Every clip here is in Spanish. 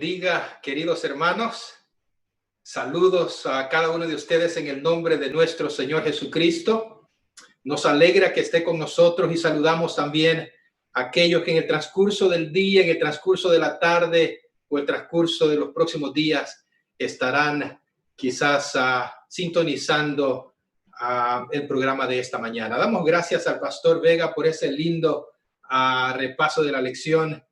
Bendiga, queridos hermanos. Saludos a cada uno de ustedes en el nombre de nuestro Señor Jesucristo. Nos alegra que esté con nosotros y saludamos también a aquellos que en el transcurso del día, en el transcurso de la tarde o el transcurso de los próximos días estarán quizás sintonizando el programa de esta mañana. Damos gracias al Pastor Vega por ese lindo repaso de la lección.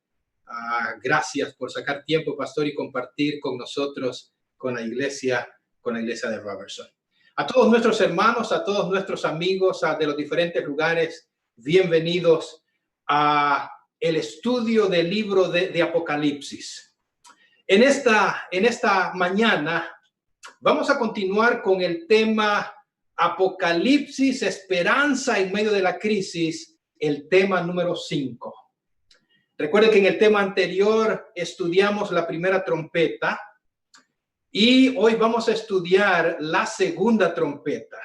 Gracias por sacar tiempo, pastor, y compartir con nosotros, con la iglesia de Robertson. A todos nuestros hermanos, a todos nuestros amigos de los diferentes lugares, bienvenidos a el estudio del libro de Apocalipsis. En esta mañana vamos a continuar con el tema Apocalipsis, esperanza en medio de la crisis, el tema número 5. Recuerden que en el tema anterior estudiamos la primera trompeta y hoy vamos a estudiar la segunda trompeta.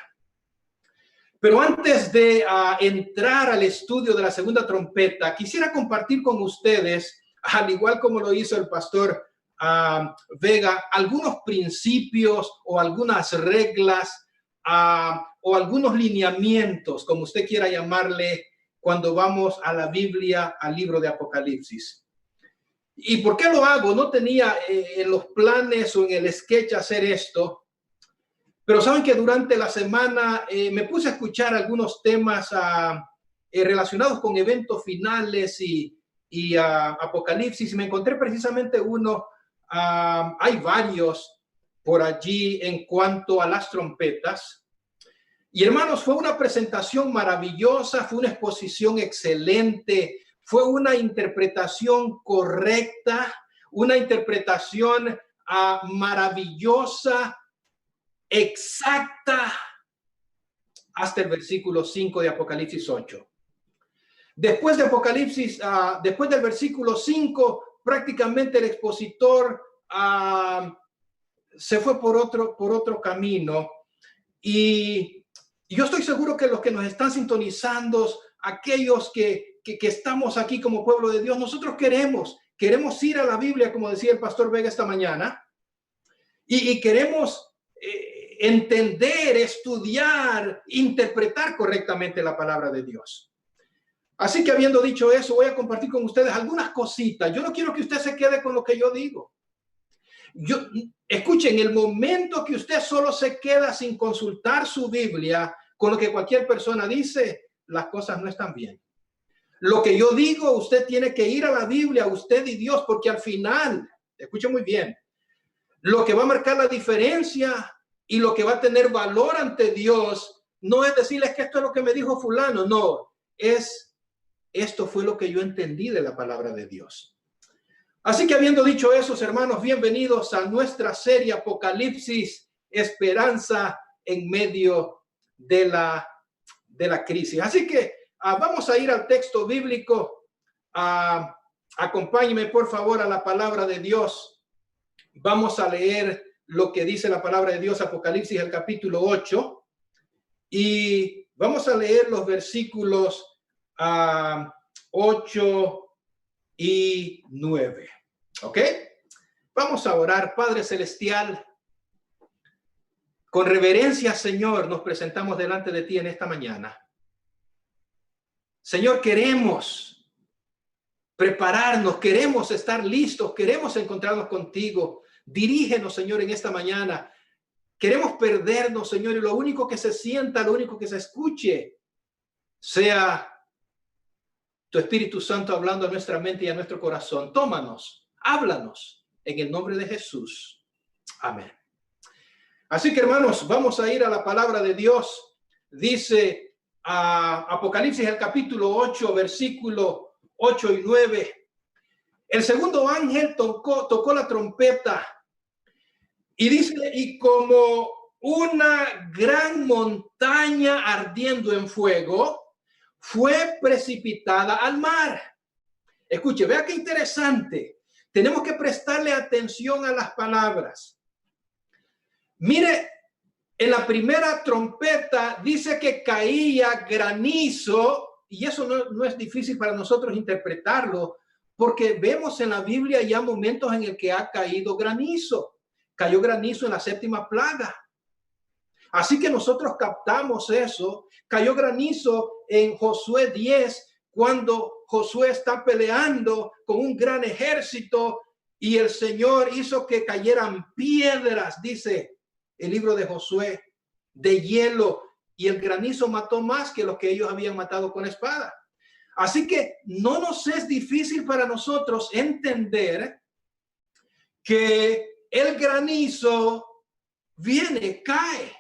Pero antes de entrar al estudio de la segunda trompeta, quisiera compartir con ustedes, al igual como lo hizo el pastor Vega, algunos principios o algunas reglas o algunos lineamientos, como usted quiera llamarle, cuando vamos a la Biblia, al libro de Apocalipsis. ¿Y por qué lo hago? No tenía en los planes o en el sketch hacer esto, pero saben que durante la semana me puse a escuchar algunos temas relacionados con eventos finales y Apocalipsis, y me encontré precisamente uno. Hay varios por allí en cuanto a las trompetas. Y hermanos, fue una presentación maravillosa, fue una exposición excelente, fue una interpretación correcta, una interpretación maravillosa, exacta, hasta el versículo 5 de Apocalipsis 8. Después de Apocalipsis, después del versículo 5, prácticamente el expositor se fue por otro camino. Y yo estoy seguro que los que nos están sintonizando, aquellos que estamos aquí como pueblo de Dios, nosotros queremos ir a la Biblia, como decía el pastor Vega esta mañana, y queremos entender, estudiar, interpretar correctamente la palabra de Dios. Así que habiendo dicho eso, voy a compartir con ustedes algunas cositas. Yo no quiero que usted se quede con lo que yo digo. Escuchen, el momento que usted solo se queda sin consultar su Biblia con lo que cualquier persona dice, las cosas no están bien. Lo que yo digo, usted tiene que ir a la Biblia, usted y Dios, porque al final, escuchen muy bien, lo que va a marcar la diferencia y lo que va a tener valor ante Dios no es decirles que esto es lo que me dijo fulano, no, esto fue lo que yo entendí de la palabra de Dios. Así que habiendo dicho eso, hermanos, bienvenidos a nuestra serie Apocalipsis, esperanza en medio de la crisis. Así que vamos a ir al texto bíblico. Acompáñenme por favor a la palabra de Dios. Vamos a leer lo que dice la palabra de Dios, Apocalipsis, el capítulo 8. Y vamos a leer los versículos 8 y 9. ¿Ok? Vamos a orar. Padre Celestial, con reverencia, Señor, nos presentamos delante de ti en esta mañana. Señor, queremos prepararnos, queremos estar listos, queremos encontrarnos contigo. Dirígenos, Señor, en esta mañana. Queremos perdernos, Señor, y lo único que se sienta, lo único que se escuche, sea tu Espíritu Santo hablando a nuestra mente y a nuestro corazón. Tómanos, háblanos, en el nombre de Jesús. Amén. Así que, hermanos, vamos a ir a la palabra de Dios. Dice Apocalipsis, el capítulo 8, versículo 8 y 9. El segundo ángel tocó la trompeta y dice, y como una gran montaña ardiendo en fuego, fue precipitada al mar. Escuche, vea qué interesante. Tenemos que prestarle atención a las palabras. Mire, en la primera trompeta dice que caía granizo, y eso no es difícil para nosotros interpretarlo, porque vemos en la Biblia ya momentos en el que ha caído granizo. Cayó granizo en la séptima plaga. Así que nosotros captamos eso. Cayó granizo en Josué 10, cuando Josué está peleando con un gran ejército y el Señor hizo que cayeran piedras, dice el libro de Josué, de hielo, y el granizo mató más que los que ellos habían matado con espada. Así que no nos es difícil para nosotros entender que el granizo viene, cae.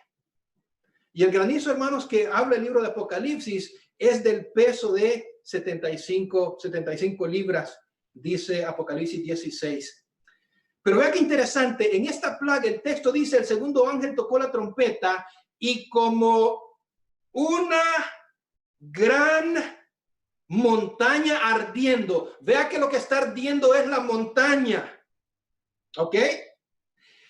Y el granizo, hermanos, que habla el libro de Apocalipsis es del peso de 75 libras, dice Apocalipsis 16. Pero vea qué interesante, en esta plaga el texto dice, el segundo ángel tocó la trompeta y como una gran montaña ardiendo. Vea que lo que está ardiendo es la montaña. ¿Ok?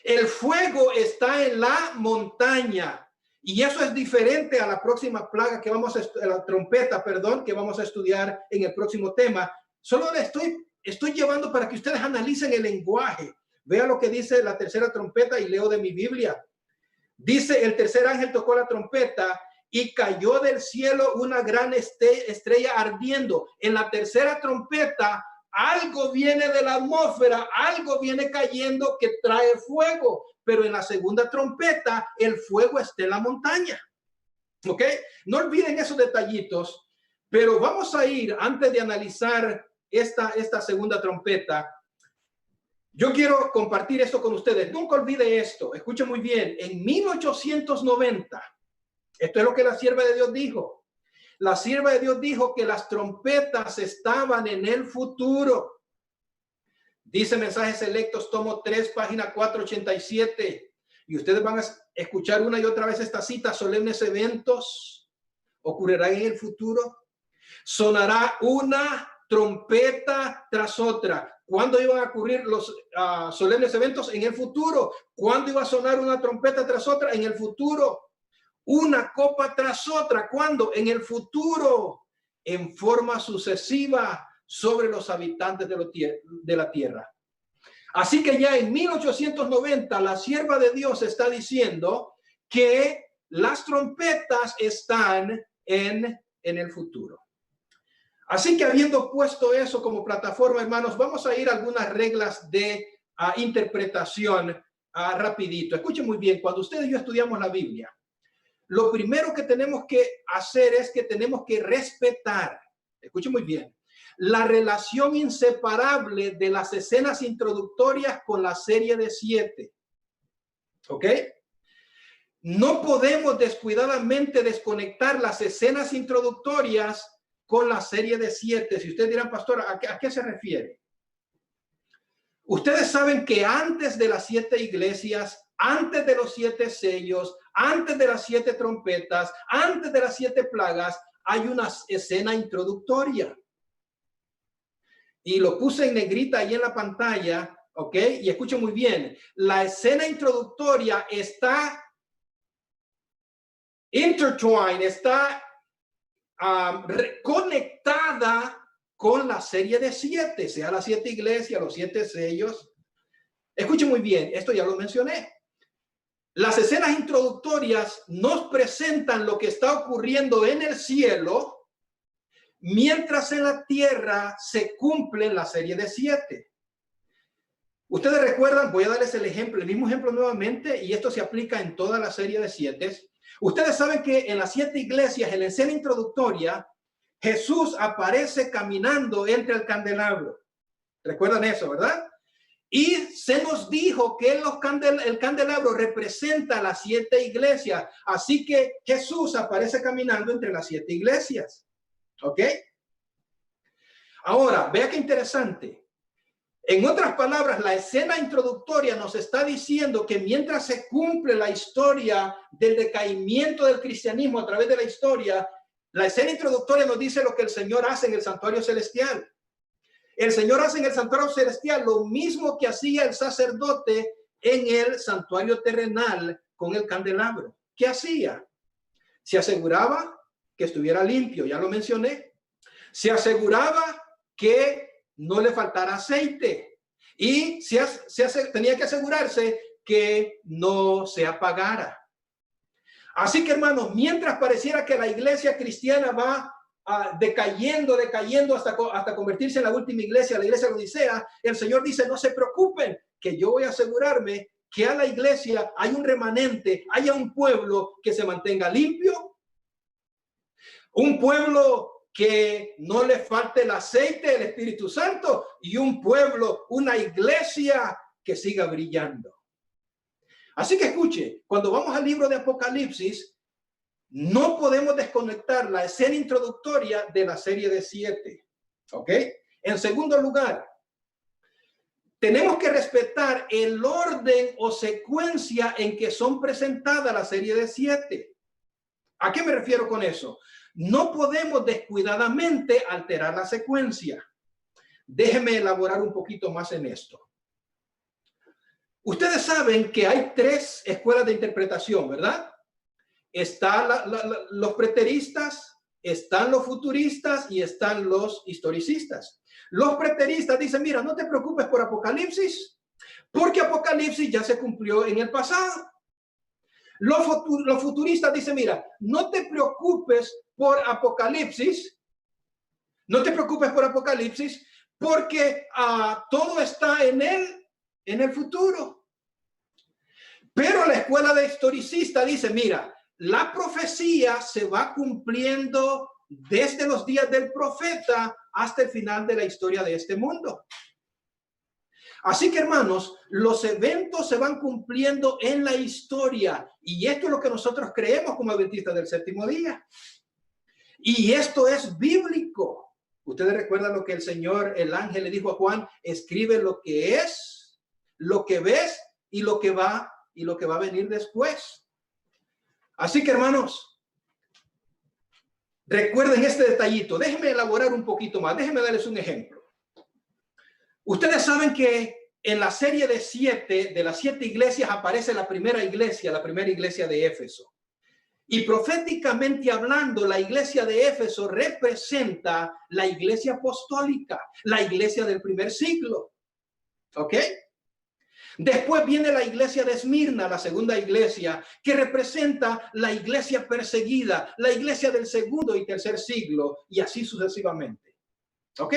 El fuego está en la montaña. Y eso es diferente a la próxima plaga que vamos a la trompeta, perdón, que vamos a estudiar en el próximo tema. Solo le estoy llevando para que ustedes analicen el lenguaje. Vea lo que dice la tercera trompeta y leo de mi Biblia. Dice, el tercer ángel tocó la trompeta y cayó del cielo una gran estrella ardiendo. En la tercera trompeta, algo viene de la atmósfera, algo viene cayendo que trae fuego. Pero en la segunda trompeta, el fuego está en la montaña. ¿Ok? No olviden esos detallitos, pero vamos a ir, antes de analizar esta segunda trompeta, yo quiero compartir esto con ustedes. Nunca olvide esto. Escuchen muy bien. En 1890, esto es lo que la sierva de Dios dijo. La sierva de Dios dijo que las trompetas estaban en el futuro. Dice Mensajes Selectos, tomo 3, página 487. Y ustedes van a escuchar una y otra vez esta cita. Solemnes eventos ocurrirán en el futuro. Sonará una trompeta tras otra. ¿Cuándo iban a ocurrir los solemnes eventos? En el futuro. ¿Cuándo iba a sonar una trompeta tras otra? En el futuro. Una copa tras otra. ¿Cuándo? En el futuro. En forma sucesiva sobre los habitantes de la tierra. Así que ya en 1890 la sierva de Dios está diciendo que las trompetas están en el futuro. Así que habiendo puesto eso como plataforma, hermanos, vamos a ir a algunas reglas de interpretación rapidito. Escuchen muy bien, cuando ustedes y yo estudiamos la Biblia, lo primero que tenemos que hacer es que tenemos que respetar, escuchen muy bien, la relación inseparable de las escenas introductorias con la serie de 7. ¿Ok? No podemos descuidadamente desconectar las escenas introductorias con la serie de 7. Si ustedes dirán, pastor, ¿a qué se refiere? Ustedes saben que antes de las 7 iglesias, antes de los 7 sellos, antes de las 7 trompetas, antes de las 7 plagas, hay una escena introductoria. Y lo puse en negrita ahí en la pantalla, ¿ok? Y escuchen muy bien, la escena introductoria está intertwined, está conectada con la serie de 7, sea las 7 iglesias, los 7 sellos. Escuchen muy bien, esto ya lo mencioné. Las escenas introductorias nos presentan lo que está ocurriendo en el cielo, mientras en la tierra se cumple la serie de 7. Ustedes recuerdan, voy a darles el mismo ejemplo nuevamente, y esto se aplica en toda la serie de 7. Ustedes saben que en las 7 iglesias, en la escena introductoria, Jesús aparece caminando entre el candelabro. ¿Recuerdan eso, verdad? Y se nos dijo que el candelabro representa las 7 iglesias. Así que Jesús aparece caminando entre las 7 iglesias. ¿Ok? Ahora, vea qué interesante. En otras palabras, la escena introductoria nos está diciendo que mientras se cumple la historia del decaimiento del cristianismo a través de la historia, la escena introductoria nos dice lo que el Señor hace en el santuario celestial. El Señor hace en el santuario celestial lo mismo que hacía el sacerdote en el santuario terrenal con el candelabro. ¿Qué hacía? Se aseguraba que estuviera limpio, ya lo mencioné. Se aseguraba que no le faltara aceite. Y tenía que asegurarse que no se apagara. Así que, hermanos, mientras pareciera que la iglesia cristiana va decayendo hasta convertirse en la última iglesia, la iglesia de Odisea, el Señor dice, no se preocupen, que yo voy a asegurarme que a la iglesia hay un remanente, haya un pueblo que se mantenga limpio, un pueblo que no le falte el aceite del Espíritu Santo y un pueblo, una iglesia que siga brillando. Así que escuche, cuando vamos al libro de Apocalipsis, no podemos desconectar la escena introductoria de la serie de 7. ¿Ok? En segundo lugar, tenemos que respetar el orden o secuencia en que son presentadas la serie de 7. ¿A qué me refiero con eso? No podemos descuidadamente alterar la secuencia. Déjeme elaborar un poquito más en esto. Ustedes saben que hay 3 escuelas de interpretación, ¿verdad? Están los preteristas, están los futuristas y están los historicistas. Los preteristas dicen, mira, no te preocupes por Apocalipsis, porque Apocalipsis ya se cumplió en el pasado. Los futuristas dicen, mira, no te preocupes por Apocalipsis, porque todo está en el futuro. Pero la escuela de historicista dice, mira, la profecía se va cumpliendo desde los días del profeta hasta el final de la historia de este mundo. Así que, hermanos, los eventos se van cumpliendo en la historia. Y esto es lo que nosotros creemos como adventistas del séptimo día. Y esto es bíblico. Ustedes recuerdan lo que el ángel le dijo a Juan, escribe lo que es, lo que ves y lo que va a venir después. Así que, hermanos, recuerden este detallito. Déjenme elaborar un poquito más. Déjenme darles un ejemplo. Ustedes saben que en la serie de 7, de las 7 iglesias, aparece la primera iglesia de Éfeso. Y proféticamente hablando, la iglesia de Éfeso representa la iglesia apostólica, la iglesia del primer siglo. ¿Ok? Después viene la iglesia de Esmirna, la segunda iglesia, que representa la iglesia perseguida, la iglesia del segundo y tercer siglo, y así sucesivamente. ¿Ok?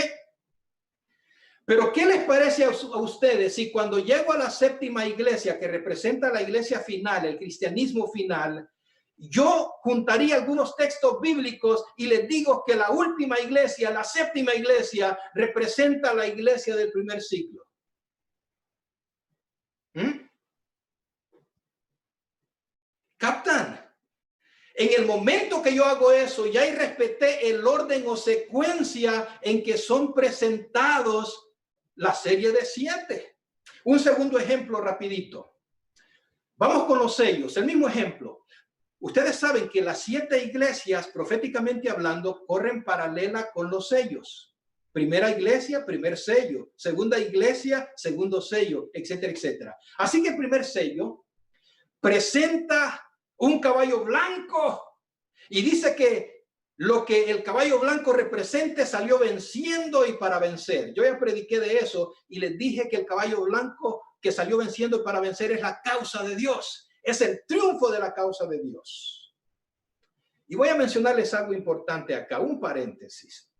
Pero ¿qué les parece a ustedes si cuando llego a la séptima iglesia, que representa la iglesia final, el cristianismo final, yo juntaría algunos textos bíblicos y les digo que la última iglesia, la séptima iglesia, representa la iglesia del primer siglo? ¿Captan? En el momento que yo hago eso, ya respeté el orden o secuencia en que son presentados la serie de 7. Un segundo ejemplo rapidito. Vamos con los sellos, el mismo ejemplo. Ustedes saben que las 7 iglesias, proféticamente hablando, corren paralela con los sellos. Primera iglesia, primer sello. Segunda iglesia, segundo sello, etcétera, etcétera. Así que el primer sello presenta un caballo blanco y dice que lo que el caballo blanco represente salió venciendo y para vencer. Yo ya prediqué de eso y les dije que el caballo blanco que salió venciendo y para vencer es la causa de Dios. Es el triunfo de la causa de Dios. Y voy a mencionarles algo importante acá, un paréntesis.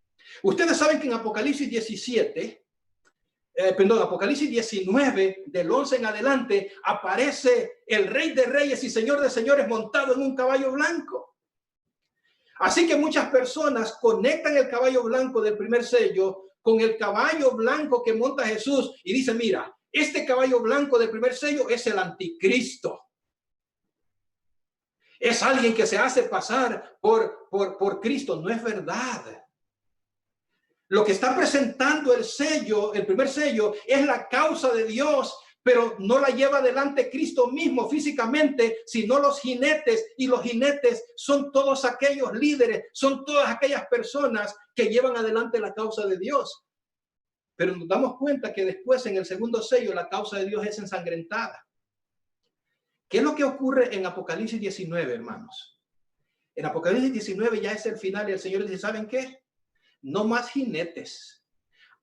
Ustedes saben que en Apocalipsis 19, del 11 en adelante, aparece el Rey de Reyes y Señor de Señores montado en un caballo blanco. Así que muchas personas conectan el caballo blanco del primer sello con el caballo blanco que monta Jesús y dicen, mira, este caballo blanco del primer sello es el anticristo. Es alguien que se hace pasar por Cristo. No es verdad. Lo que está presentando el sello, el primer sello, es la causa de Dios, pero no la lleva adelante Cristo mismo físicamente, sino los jinetes. Y los jinetes son todos aquellos líderes, son todas aquellas personas que llevan adelante la causa de Dios. Pero nos damos cuenta que después, en el segundo sello, la causa de Dios es ensangrentada. ¿Qué es lo que ocurre en Apocalipsis 19, hermanos? En Apocalipsis 19 ya es el final y el Señor dice, ¿saben qué? No más jinetes.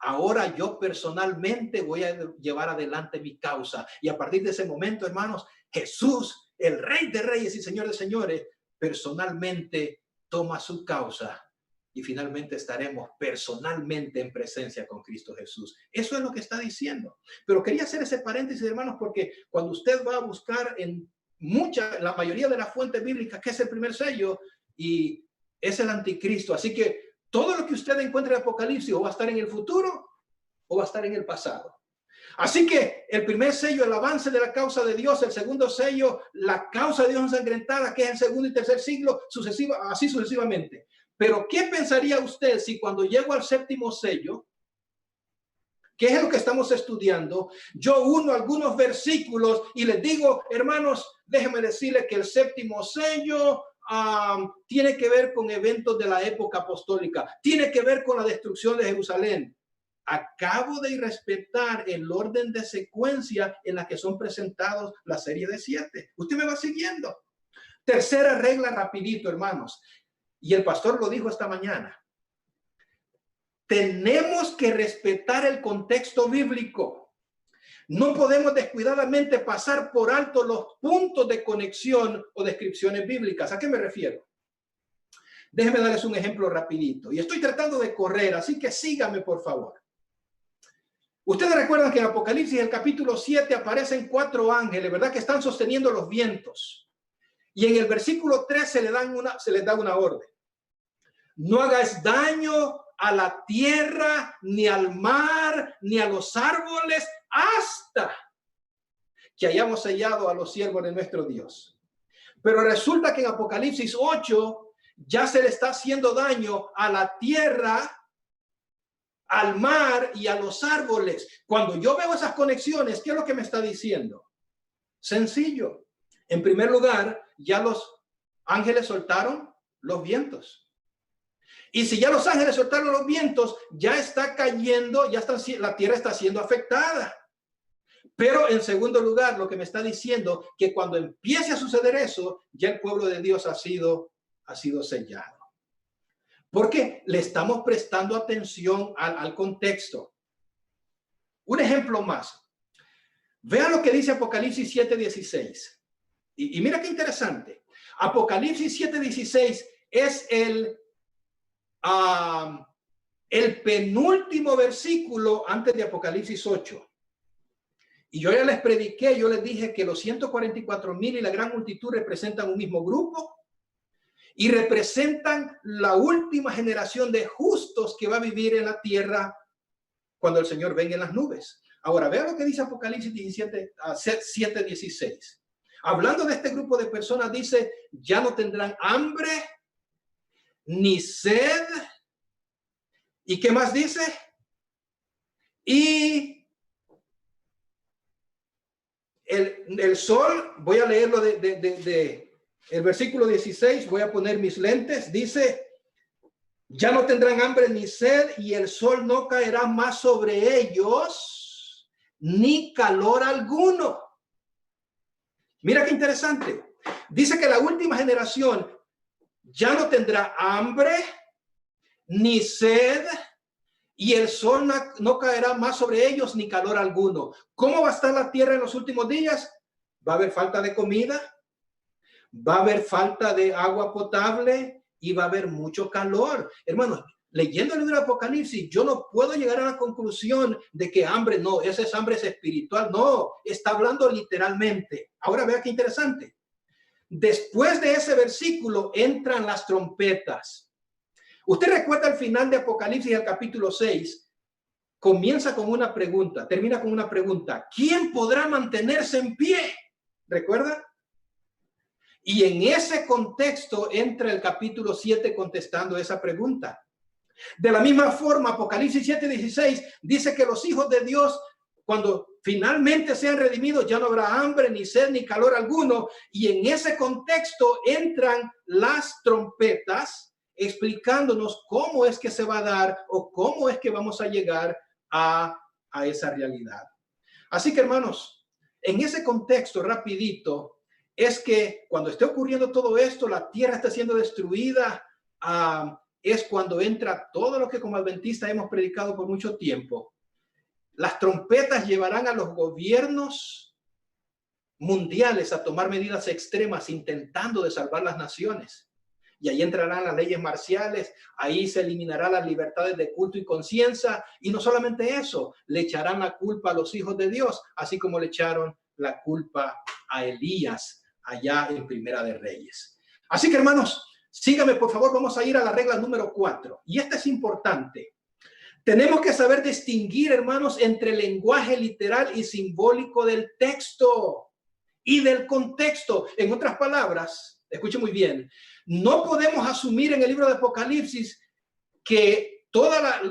ahora yo personalmente voy a llevar adelante mi causa. Y a partir de ese momento, hermanos, Jesús, el Rey de Reyes y Señor de Señores, personalmente toma su causa. Y finalmente estaremos personalmente en presencia con Cristo Jesús. Eso es lo que está diciendo. Pero quería hacer ese paréntesis, hermanos, porque cuando usted va a buscar en la mayoría de las fuentes bíblicas, ¿qué es el primer sello? Y es el anticristo. Así que todo lo que usted encuentre en Apocalipsis o va a estar en el futuro o va a estar en el pasado. Así que el primer sello, el avance de la causa de Dios. El segundo sello, la causa de Dios ensangrentada, que es el segundo y tercer siglo, así sucesivamente. Pero ¿qué pensaría usted si cuando llego al séptimo sello, que es lo que estamos estudiando, yo uno algunos versículos y les digo, hermanos, déjenme decirles que el séptimo sello tiene que ver con eventos de la época apostólica, tiene que ver con la destrucción de Jerusalén? Acabo de irrespetar el orden de secuencia en la que son presentados la serie de 7. Usted me va siguiendo. Tercera regla, rapidito, hermanos. Y el pastor lo dijo esta mañana. Tenemos que respetar el contexto bíblico. No podemos descuidadamente pasar por alto los puntos de conexión o descripciones bíblicas. ¿A qué me refiero? Déjenme darles un ejemplo rapidito. Y estoy tratando de correr, así que síganme, por favor. Ustedes recuerdan que en Apocalipsis, el capítulo 7, aparecen 4 ángeles, ¿verdad? Que están sosteniendo los vientos. Y en el versículo 3 se les da una orden. No hagáis daño a la tierra, ni al mar, ni a los árboles, hasta que hayamos sellado a los siervos de nuestro Dios. Pero resulta que en Apocalipsis 8 ya se le está haciendo daño a la tierra, al mar y a los árboles. Cuando yo veo esas conexiones, ¿qué es lo que me está diciendo? Sencillo. En primer lugar, ya los ángeles soltaron los vientos. Y si ya los ángeles soltaron los vientos, ya está cayendo, la tierra está siendo afectada. Pero en segundo lugar, lo que me está diciendo, que cuando empiece a suceder eso, ya el pueblo de Dios ha sido sellado. Porque le estamos prestando atención al contexto. Un ejemplo más. Vean lo que dice Apocalipsis 7:16. Y mira qué interesante. Apocalipsis 7:16 es el penúltimo versículo antes de Apocalipsis 8. Y yo ya les prediqué, yo les dije que los 144,000 y la gran multitud representan un mismo grupo y representan la última generación de justos que va a vivir en la tierra cuando el Señor venga en las nubes. Ahora, vean lo que dice Apocalipsis 7:16. Hablando de este grupo de personas, dice, ya no tendrán hambre ni sed. ¿Y qué más dice? Y el sol, voy a leerlo de el versículo 16, voy a poner mis lentes, dice, ya no tendrán hambre ni sed y el sol no caerá más sobre ellos, ni calor alguno. Mira qué interesante. Dice que la última generación ya no tendrá hambre ni sed y el sol no caerá más sobre ellos ni calor alguno. ¿Cómo va a estar la tierra en los últimos días? Va a haber falta de comida, va a haber falta de agua potable y va a haber mucho calor. Hermanos, leyendo el libro de Apocalipsis, yo no puedo llegar a la conclusión de que hambre, no, esa es hambre espiritual. No, está hablando literalmente. Ahora vea qué interesante. Después de ese versículo entran las trompetas. Usted recuerda al final de Apocalipsis, el capítulo 6, comienza con una pregunta, termina con una pregunta. ¿Quién podrá mantenerse en pie? ¿Recuerda? Y en ese contexto entra el capítulo 7 contestando esa pregunta. De la misma forma, Apocalipsis 7:16 dice que los hijos de Dios, cuando finalmente sean redimidos, ya no habrá hambre, ni sed, ni calor alguno. Y en ese contexto entran las trompetas, explicándonos cómo es que se va a dar o cómo es que vamos a llegar a esa realidad. Así que, hermanos, en ese contexto rapidito, es que cuando esté ocurriendo todo esto, la tierra está siendo destruida, es cuando entra todo lo que como adventistas hemos predicado por mucho tiempo. Las trompetas llevarán a los gobiernos mundiales a tomar medidas extremas intentando de salvar las naciones. Y ahí entrarán las leyes marciales, ahí se eliminarán las libertades de culto y conciencia. Y no solamente eso, le echarán la culpa a los hijos de Dios, así como le echaron la culpa a Elías allá en Primera de Reyes. Así que, hermanos, síganme, por favor. Vamos a ir a la regla número 4. Y esta es importante. Tenemos que saber distinguir, hermanos, entre el lenguaje literal y simbólico del texto y del contexto. En otras palabras, escuche muy bien, no podemos asumir en el libro de Apocalipsis que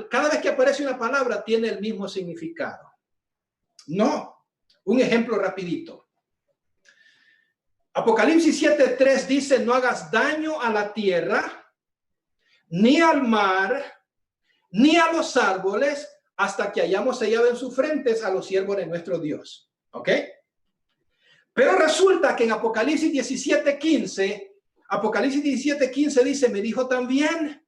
cada vez que aparece una palabra tiene el mismo significado. No. Un ejemplo rapidito. Apocalipsis 7:3 dice: no hagas daño a la tierra, ni al mar, ni a los árboles, hasta que hayamos sellado en sus frentes a los siervos de nuestro Dios. ¿Ok? Pero resulta que en Apocalipsis 17:15 dice: me dijo también,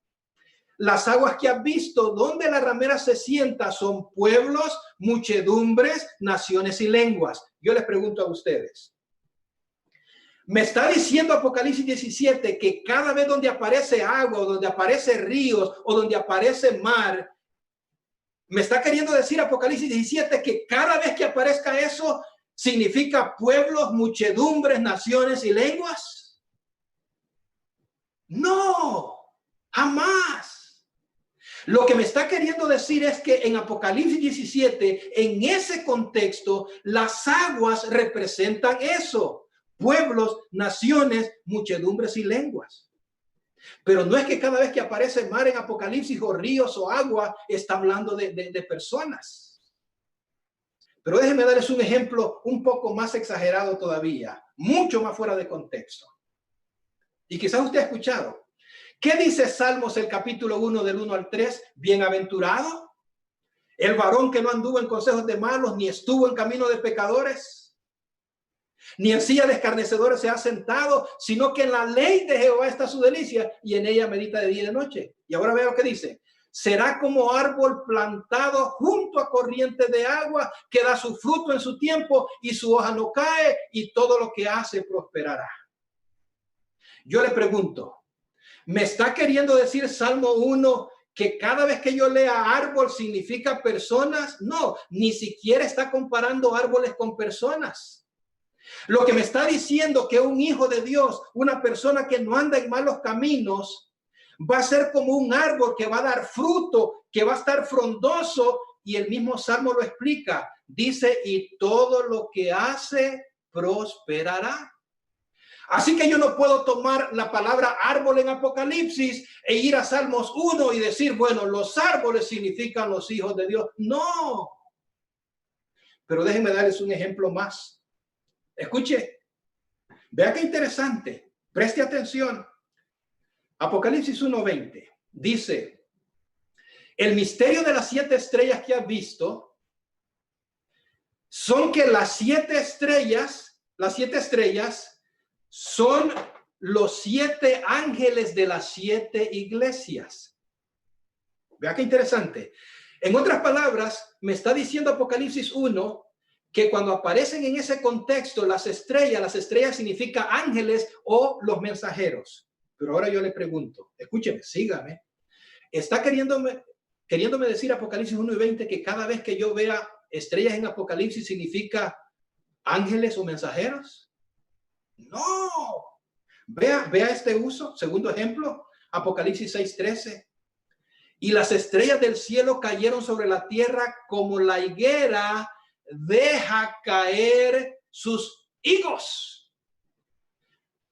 las aguas que has visto donde la ramera se sienta son pueblos, muchedumbres, naciones y lenguas. Yo les pregunto a ustedes, ¿me está diciendo Apocalipsis 17 que cada vez donde aparece agua, o donde aparece ríos, o donde aparece mar, me está queriendo decir Apocalipsis 17 que cada vez que aparezca eso significa pueblos, muchedumbres, naciones y lenguas? No, jamás. Lo que me está queriendo decir es que en Apocalipsis 17, en ese contexto, las aguas representan eso. Pueblos, naciones, muchedumbres y lenguas. Pero no es que cada vez que aparece mar en Apocalipsis, o ríos o agua, está hablando de personas. Pero déjenme darles un ejemplo un poco más exagerado todavía, mucho más fuera de contexto. Y quizás usted ha escuchado. ¿Qué dice Salmos, el capítulo 1 del 1 al 3? Bienaventurado el varón que no anduvo en consejos de malos, ni estuvo en camino de pecadores, ni en silla de escarnecedores se ha sentado, sino que en la ley de Jehová está su delicia, y en ella medita de día y de noche. Y ahora veo lo que dice: será como árbol plantado junto a corriente de agua, que da su fruto en su tiempo, y su hoja no cae, y todo lo que hace prosperará. Yo le pregunto, ¿me está queriendo decir Salmo 1 que cada vez que yo lea árbol significa personas? No, ni siquiera está comparando árboles con personas. Lo que me está diciendo que un hijo de Dios, una persona que no anda en malos caminos, va a ser como un árbol que va a dar fruto, que va a estar frondoso, y el mismo Salmo lo explica. Dice: y todo lo que hace prosperará. Así que yo no puedo tomar la palabra árbol en Apocalipsis e ir a Salmos 1 y decir, bueno, los árboles significan los hijos de Dios. No. Pero déjenme darles un ejemplo más. Escuche, vea qué interesante, preste atención. Apocalipsis 1:20 dice: el misterio de las 7 estrellas que has visto son que las 7 estrellas son los 7 ángeles de las 7 iglesias. Vea qué interesante. En otras palabras, me está diciendo Apocalipsis 1 que cuando aparecen en ese contexto las estrellas significa ángeles o los mensajeros. Pero ahora yo le pregunto, escúcheme, sígame. ¿Está queriéndome decir Apocalipsis 1:20 que cada vez que yo vea estrellas en Apocalipsis significa ángeles o mensajeros? No. Vea este uso. Segundo ejemplo, Apocalipsis 6:13. Y las estrellas del cielo cayeron sobre la tierra como la higuera deja caer sus higos.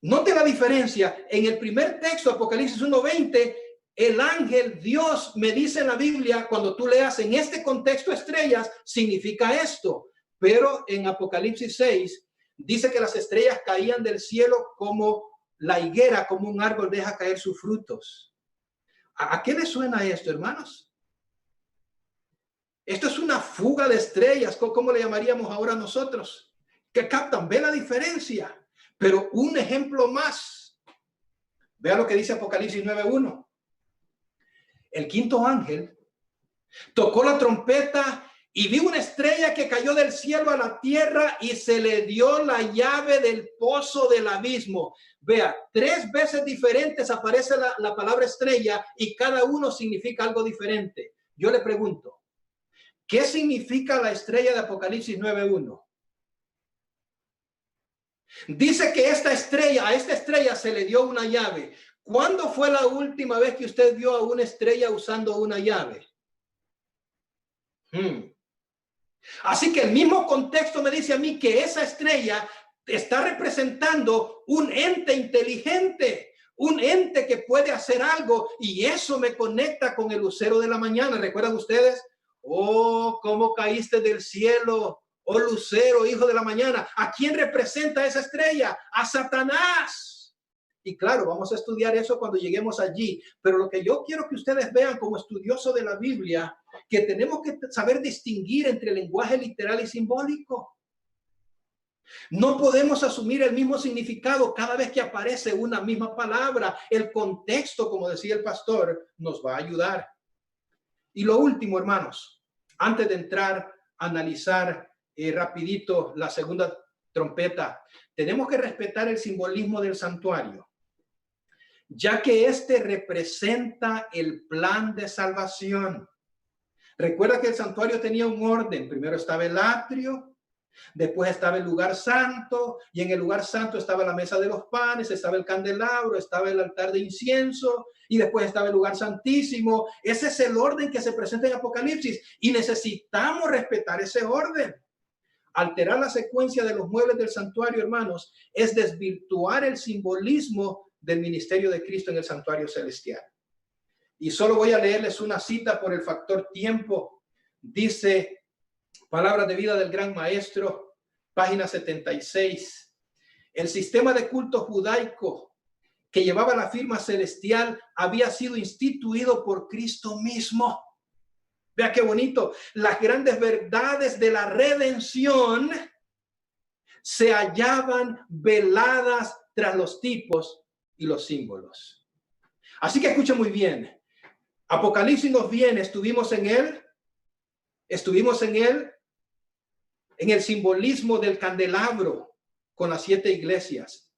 Note la diferencia. En el primer texto, Apocalipsis 1:20, el ángel, Dios me dice en la Biblia, cuando tú leas en este contexto estrellas, significa esto. Pero en Apocalipsis 6, dice que las estrellas caían del cielo como la higuera, como un árbol deja caer sus frutos. ¿A qué le suena esto, hermanos? Esto es una fuga de estrellas, ¿cómo le llamaríamos ahora nosotros? Que captan, ve la diferencia. Pero un ejemplo más. Vea lo que dice Apocalipsis 9:1. el quinto ángel tocó la trompeta y vi una estrella que cayó del cielo a la tierra y se le dio la llave del pozo del abismo. Vea, 3 veces diferentes aparece la palabra estrella y cada uno significa algo diferente. Yo le pregunto, ¿qué significa la estrella de Apocalipsis 9:1? Dice que a esta estrella se le dio una llave. ¿Cuándo fue la última vez que usted vio a una estrella usando una llave? Así que el mismo contexto me dice a mí que esa estrella está representando un ente inteligente, un ente que puede hacer algo, y eso me conecta con el lucero de la mañana. ¿Recuerdan ustedes? Oh, cómo caíste del cielo, oh lucero, hijo de la mañana. ¿A quién representa esa estrella? A Satanás. Y claro, vamos a estudiar eso cuando lleguemos allí. Pero lo que yo quiero que ustedes vean como estudioso de la Biblia, que tenemos que saber distinguir entre lenguaje literal y simbólico. No podemos asumir el mismo significado cada vez que aparece una misma palabra. El contexto, como decía el pastor, nos va a ayudar. Y lo último, hermanos, antes de entrar a analizar rapidito la segunda trompeta, tenemos que respetar el simbolismo del santuario, ya que este representa el plan de salvación. Recuerda que el santuario tenía un orden. Primero estaba el atrio, después estaba el lugar santo, y en el lugar santo estaba la mesa de los panes, estaba el candelabro, estaba el altar de incienso, y después estaba el lugar santísimo. Ese es el orden que se presenta en Apocalipsis, y necesitamos respetar ese orden. Alterar la secuencia de los muebles del santuario, hermanos, es desvirtuar el simbolismo del ministerio de Cristo en el santuario celestial. Y solo voy a leerles una cita por el factor tiempo. Dice Palabras de Vida del Gran Maestro, página 76. El sistema de culto judaico que llevaba la firma celestial había sido instituido por Cristo mismo. Vea qué bonito. Las grandes verdades de la redención se hallaban veladas tras los tipos y los símbolos. Así que escuchen muy bien. Apocalipsis nos viene, estuvimos en él en el simbolismo del candelabro con las 7 iglesias.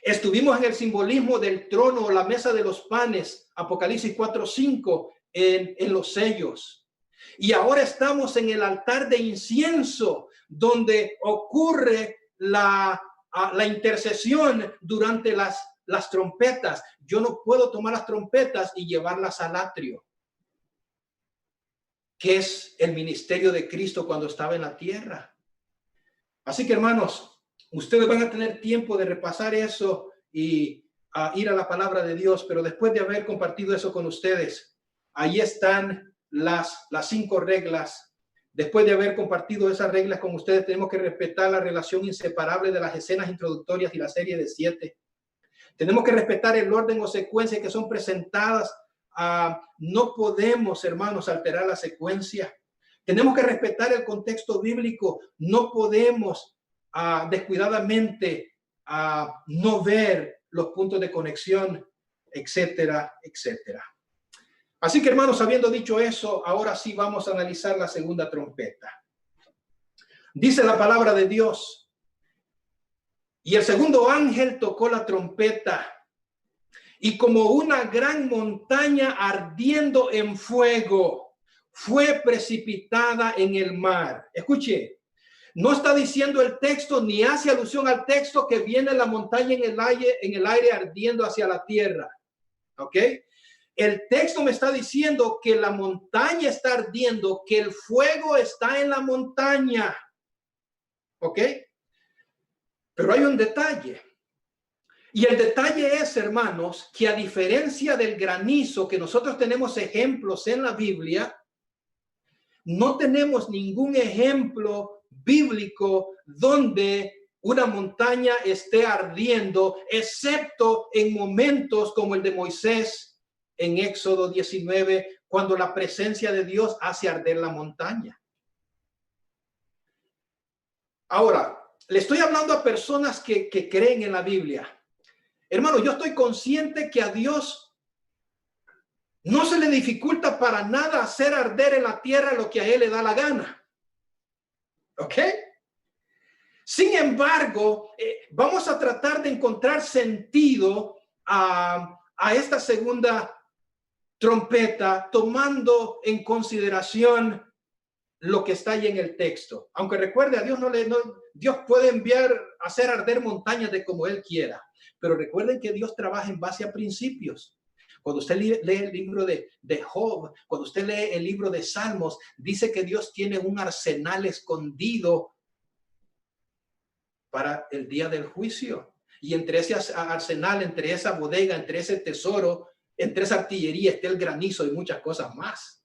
Estuvimos en el simbolismo del trono o la mesa de los panes, Apocalipsis 4:5, en los sellos. Y ahora estamos en el altar de incienso, donde ocurre la intercesión durante las trompetas. Yo no puedo tomar las trompetas y llevarlas al atrio, que es el ministerio de Cristo cuando estaba en la tierra. Así que, hermanos, ustedes van a tener tiempo de repasar eso y ir a la palabra de Dios, pero después de haber compartido eso con ustedes, ahí están las 5 reglas. Después de haber compartido esas reglas con ustedes, tenemos que respetar la relación inseparable de las escenas introductorias y la serie de 7. Tenemos que respetar el orden o secuencia que son presentadas. No podemos, hermanos, alterar la secuencia. Tenemos que respetar el contexto bíblico. No podemos descuidadamente no ver los puntos de conexión, etcétera, etcétera. Así que, hermanos, habiendo dicho eso, ahora sí vamos a analizar la segunda trompeta. Dice la palabra de Dios: y el segundo ángel tocó la trompeta, y como una gran montaña ardiendo en fuego fue precipitada en el mar. Escuche, no está diciendo el texto ni hace alusión al texto que viene la montaña en el aire ardiendo hacia la tierra. ¿Ok? El texto me está diciendo que la montaña está ardiendo, que el fuego está en la montaña. ¿Ok? Pero hay un detalle. Y el detalle es, hermanos, que a diferencia del granizo, que nosotros tenemos ejemplos en la Biblia, no tenemos ningún ejemplo bíblico donde una montaña esté ardiendo, excepto en momentos como el de Moisés en Éxodo 19, cuando la presencia de Dios hace arder la montaña. Ahora, le estoy hablando a personas que creen en la Biblia. Hermano, yo estoy consciente que a Dios No se le dificulta para nada hacer arder en la tierra lo que a él le da la gana. ¿Ok? Sin embargo, vamos a tratar de encontrar sentido a esta segunda trompeta, tomando en consideración lo que está ahí en el texto. Aunque recuerde, a Dios Dios puede hacer arder montañas de como él quiera. Pero recuerden que Dios trabaja en base a principios. Cuando usted lee el libro de Job, cuando usted lee el libro de Salmos, dice que Dios tiene un arsenal escondido para el día del juicio. Y entre ese arsenal, entre esa bodega, entre ese tesoro, entre esa artillería está el granizo y muchas cosas más.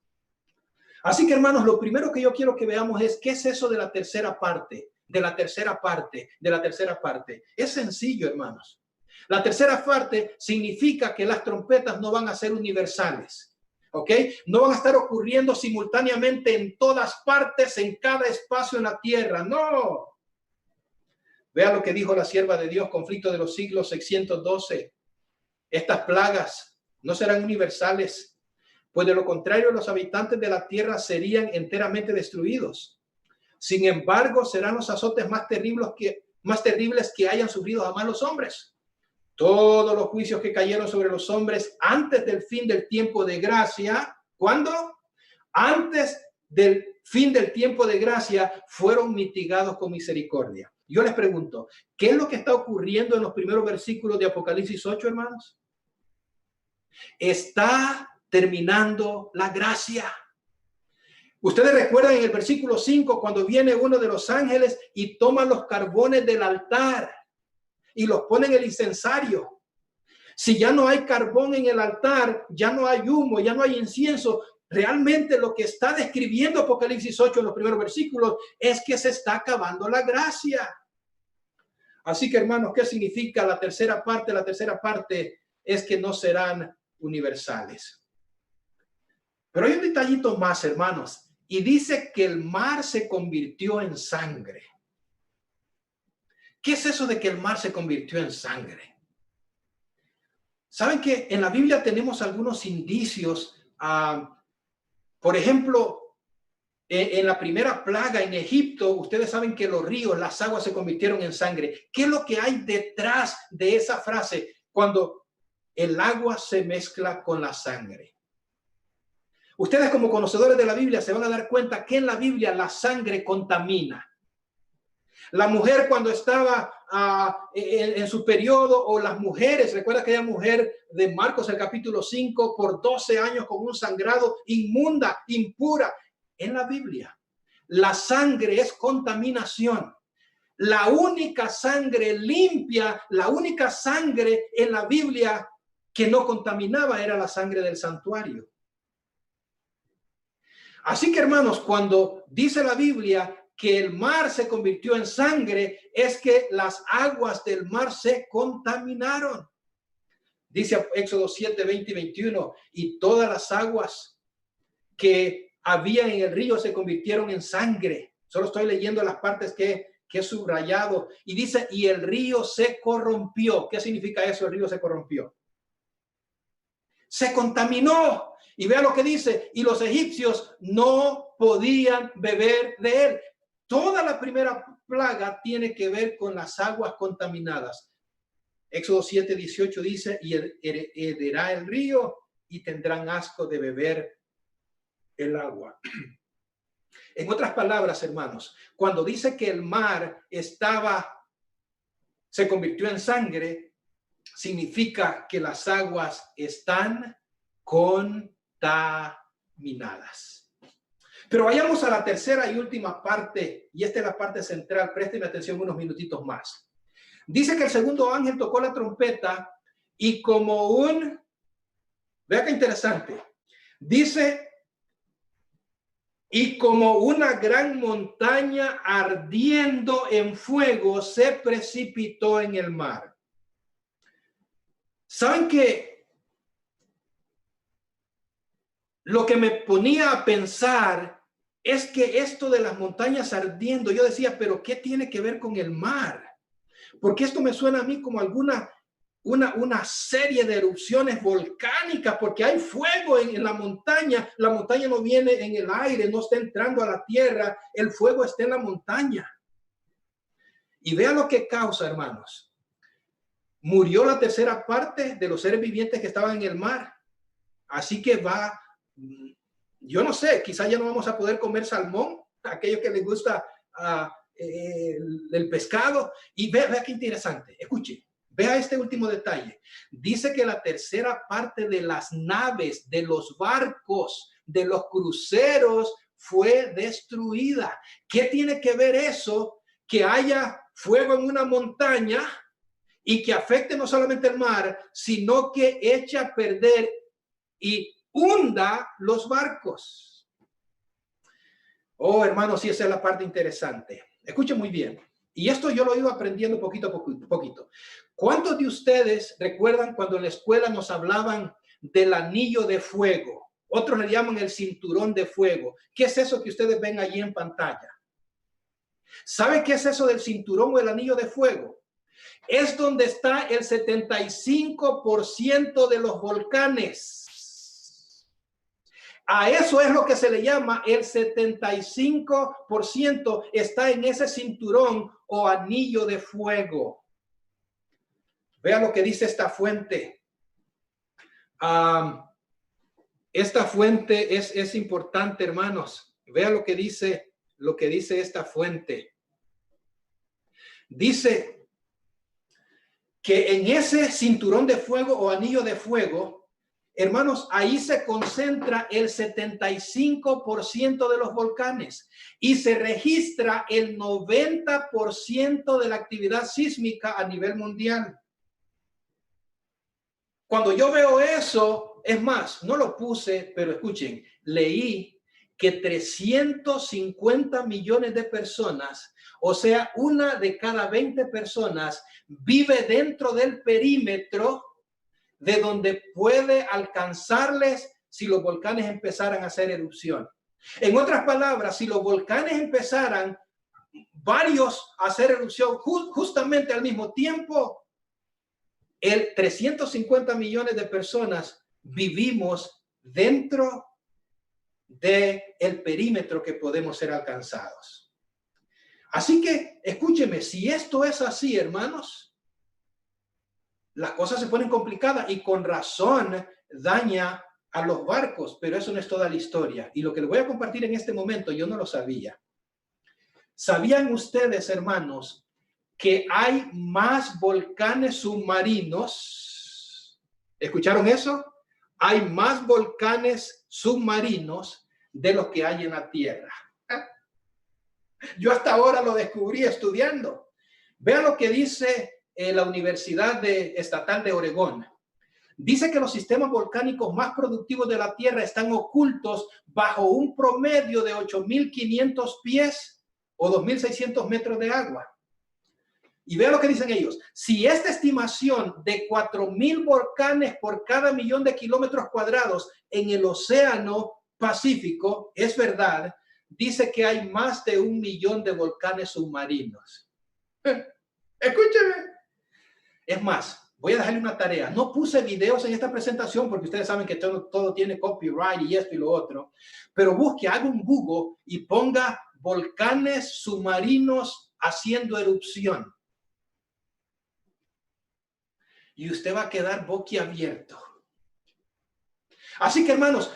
Así que, hermanos, lo primero que yo quiero que veamos es ¿qué es eso de la tercera parte? De la tercera parte. Es sencillo, hermanos. La tercera parte significa que las trompetas no van a ser universales. ¿Ok? No van a estar ocurriendo simultáneamente en todas partes, en cada espacio en la tierra. No. Vea lo que dijo la sierva de Dios, Conflicto de los Siglos 612. Estas plagas no serán universales, pues de lo contrario los habitantes de la tierra serían enteramente destruidos. Sin embargo, serán los azotes más terribles que hayan sufrido jamás los hombres. Todos los juicios que cayeron sobre los hombres antes del fin del tiempo de gracia, ¿cuándo? Antes del fin del tiempo de gracia, fueron mitigados con misericordia. Yo les pregunto, ¿qué es lo que está ocurriendo en los primeros versículos de Apocalipsis 8, hermanos? Está terminando la gracia. Ustedes recuerdan en el versículo 5 cuando viene uno de los ángeles y toma los carbones del altar y los pone en el incensario. Si ya no hay carbón en el altar, ya no hay humo, ya no hay incienso. Realmente lo que está describiendo Apocalipsis 8 en los primeros versículos es que se está acabando la gracia. Así que, hermanos, ¿qué significa la tercera parte? La tercera parte es que no serán universales. Pero hay un detallito más, hermanos, y dice que el mar se convirtió en sangre. ¿Qué es eso de que el mar se convirtió en sangre? ¿Saben que en la Biblia tenemos algunos indicios? Por ejemplo, en la primera plaga en Egipto, ustedes saben que los ríos, las aguas se convirtieron en sangre. ¿Qué es lo que hay detrás de esa frase cuando el agua se mezcla con la sangre? Ustedes como conocedores de la Biblia se van a dar cuenta que en la Biblia la sangre contamina. La mujer cuando estaba en su periodo, o las mujeres, recuerda aquella mujer de Marcos el capítulo 5, por 12 años con un sangrado, inmunda, impura. En la Biblia, la sangre es contaminación. La única sangre limpia, la única sangre en la Biblia que no contaminaba era la sangre del santuario. Así que, hermanos, cuando dice la Biblia que el mar se convirtió en sangre, es que las aguas del mar se contaminaron. Dice Éxodo 7, 20 y 21, y todas las aguas que había en el río se convirtieron en sangre. Solo estoy leyendo las partes que he subrayado. Y dice, y el río se corrompió. ¿Qué significa eso? El río se corrompió. Se contaminó. Y vea lo que dice, y los egipcios no podían beber de él. Toda la primera plaga tiene que ver con las aguas contaminadas. Éxodo 7, 18 dice, y herederá el río y tendrán asco de beber el agua. En otras palabras, hermanos, cuando dice que el mar se convirtió en sangre, significa que las aguas están contaminadas. Pero vayamos a la tercera y última parte, y esta es la parte central. Présteme atención unos minutitos más. Dice que el segundo ángel tocó la trompeta y vea qué interesante, dice, y como una gran montaña ardiendo en fuego se precipitó en el mar. ¿Saben qué? Lo que me ponía a pensar es que esto de las montañas ardiendo, yo decía, pero ¿qué tiene que ver con el mar? Porque esto me suena a mí como alguna una serie de erupciones volcánicas, porque hay fuego en la montaña. La montaña no viene en el aire, no está entrando a la tierra, el fuego está en la montaña. Y vea lo que causa, hermanos. Murió la tercera parte de los seres vivientes que estaban en el mar. Así que yo no sé, quizás ya no vamos a poder comer salmón, a aquellos que les gusta el pescado. Y vea qué interesante, escuche, vea este último detalle. Dice que la tercera parte de las naves, de los barcos, de los cruceros fue destruida. ¿Qué tiene que ver eso? Que haya fuego en una montaña y que afecte no solamente el mar, sino que eche a perder y hunda los barcos. Oh, hermanos, sí, esa es la parte interesante. Escuchen muy bien. Y esto yo lo iba aprendiendo poquito a poquito. ¿Cuántos de ustedes recuerdan cuando en la escuela nos hablaban del anillo de fuego? Otros le llaman el cinturón de fuego. ¿Qué es eso que ustedes ven allí en pantalla? ¿Sabe qué es eso del cinturón o el anillo de fuego? Es donde está el 75% de los volcanes. A eso es lo que se le llama el 75%, está en ese cinturón o anillo de fuego. Vea lo que dice esta fuente. Esta fuente es importante, hermanos. Vea lo que dice esta fuente. Dice que en ese cinturón de fuego o anillo de fuego, hermanos, ahí se concentra el 75% de los volcanes y se registra el 90% de la actividad sísmica a nivel mundial. Cuando yo veo eso, es más, no lo puse, pero escuchen, leí que 350 millones de personas, o sea, una de cada 20 personas, vive dentro del perímetro de donde puede alcanzarles si los volcanes empezaran a hacer erupción. En otras palabras, si los volcanes empezaran varios a hacer erupción justamente al mismo tiempo, el 350 millones de personas vivimos dentro del perímetro que podemos ser alcanzados. Así que, escúcheme, si esto es así, hermanos, las cosas se ponen complicadas y con razón daña a los barcos, pero eso no es toda la historia. Y lo que les voy a compartir en este momento, yo no lo sabía. ¿Sabían ustedes, hermanos, que hay más volcanes submarinos? ¿Escucharon eso? Hay más volcanes submarinos de los que hay en la Tierra. Yo hasta ahora lo descubrí estudiando. Vean lo que dice la Universidad Estatal de Oregón. Dice que los sistemas volcánicos más productivos de la Tierra están ocultos bajo un promedio de 8.500 pies o 2.600 metros de agua. Y vean lo que dicen ellos. Si esta estimación de 4.000 volcanes por cada millón de kilómetros cuadrados en el Océano Pacífico es verdad, dice que hay más de 1 millón de volcanes submarinos. Escúcheme. Es más, voy a dejarle una tarea. No puse videos en esta presentación porque ustedes saben que todo tiene copyright y esto y lo otro. Pero busque, haga un Google y ponga volcanes submarinos haciendo erupción. Y usted va a quedar boquiabierto. Así que, hermanos,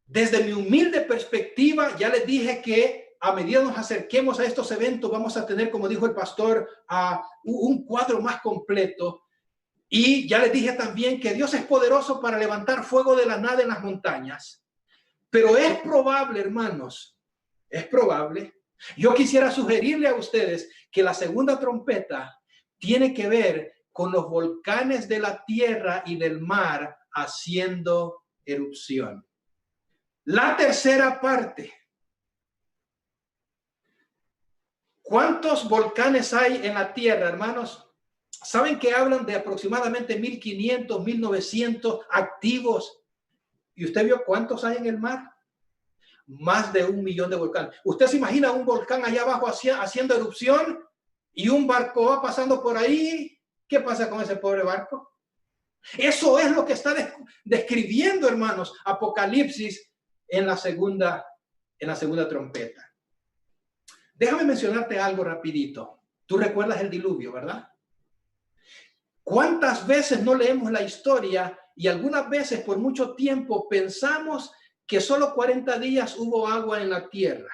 desde mi humilde perspectiva, ya les dije que a medida nos acerquemos a estos eventos, vamos a tener, como dijo el pastor, un cuadro más completo. Y ya les dije también que Dios es poderoso para levantar fuego de la nada en las montañas. Pero es probable, hermanos, es probable. Yo quisiera sugerirle a ustedes que la segunda trompeta tiene que ver con los volcanes de la tierra y del mar haciendo erupción. La tercera parte. ¿Cuántos volcanes hay en la tierra, hermanos? ¿Saben que hablan de aproximadamente 1.500, 1.900 activos? ¿Y usted vio cuántos hay en el mar? Más de 1 millón de volcanes. ¿Usted se imagina un volcán allá abajo haciendo erupción y un barco va pasando por ahí? ¿Qué pasa con ese pobre barco? Eso es lo que está describiendo, hermanos, Apocalipsis en la segunda trompeta. Déjame mencionarte algo rapidito. Tú recuerdas el diluvio, ¿verdad? ¿Cuántas veces no leemos la historia y algunas veces por mucho tiempo pensamos que solo 40 días hubo agua en la tierra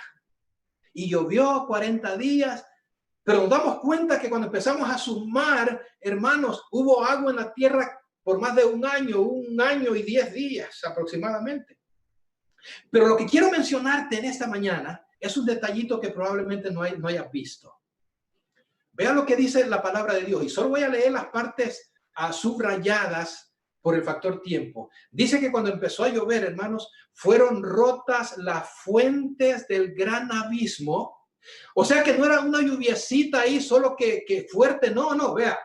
y llovió 40 días, pero nos damos cuenta que cuando empezamos a sumar, hermanos, hubo agua en la tierra por más de un año y 10 días aproximadamente. Pero lo que quiero mencionarte en esta mañana es un detallito que probablemente no hayas visto. Vea lo que dice la palabra de Dios y solo voy a leer las partes subrayadas por el factor tiempo. Dice que cuando empezó a llover, hermanos, fueron rotas las fuentes del gran abismo. O sea que no era una lluviecita ahí solo que fuerte, no, vea.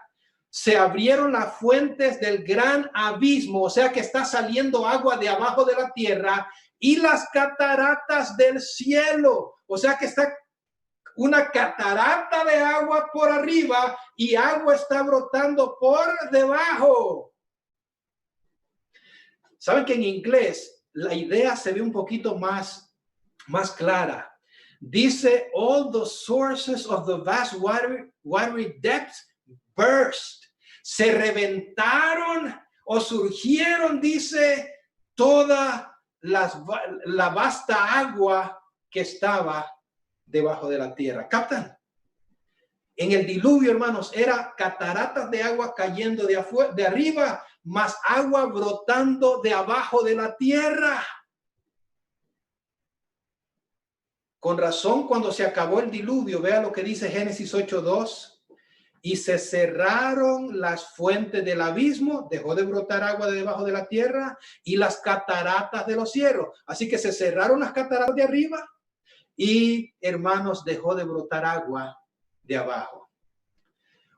Se abrieron las fuentes del gran abismo, o sea que está saliendo agua de abajo de la tierra, y las cataratas del cielo, o sea que está una catarata de agua por arriba y agua está brotando por debajo. Saben que en inglés la idea se ve un poquito más clara. Dice, all the sources of the vast watery depths burst. Se reventaron o surgieron, dice, toda la vasta agua que estaba debajo de la tierra. ¿Captan? En el diluvio, hermanos, era cataratas de agua cayendo de arriba, más agua brotando de abajo de la tierra. Con razón, cuando se acabó el diluvio, vea lo que dice Génesis 8:2. Y se cerraron las fuentes del abismo, dejó de brotar agua de debajo de la tierra, y las cataratas de los cielos. Así que se cerraron las cataratas de arriba y, hermanos, dejó de brotar agua de abajo.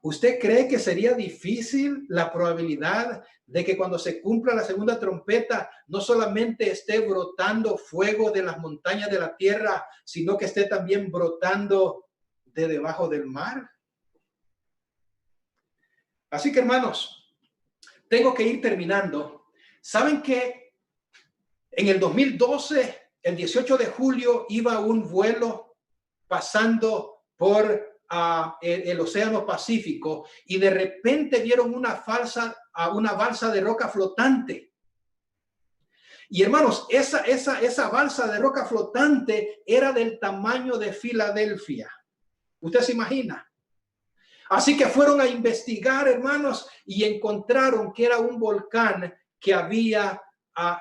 ¿Usted cree que sería difícil la probabilidad de que cuando se cumpla la segunda trompeta no solamente esté brotando fuego de las montañas de la tierra, sino que esté también brotando de debajo del mar? Así que, hermanos, tengo que ir terminando. ¿Saben que en el 2012, el 18 de julio, iba un vuelo pasando por el Océano Pacífico y de repente vieron una balsa de roca flotante? Y, hermanos, esa balsa de roca flotante era del tamaño de Filadelfia. ¿Usted se imagina? Así que fueron a investigar, hermanos, y encontraron que era un volcán que había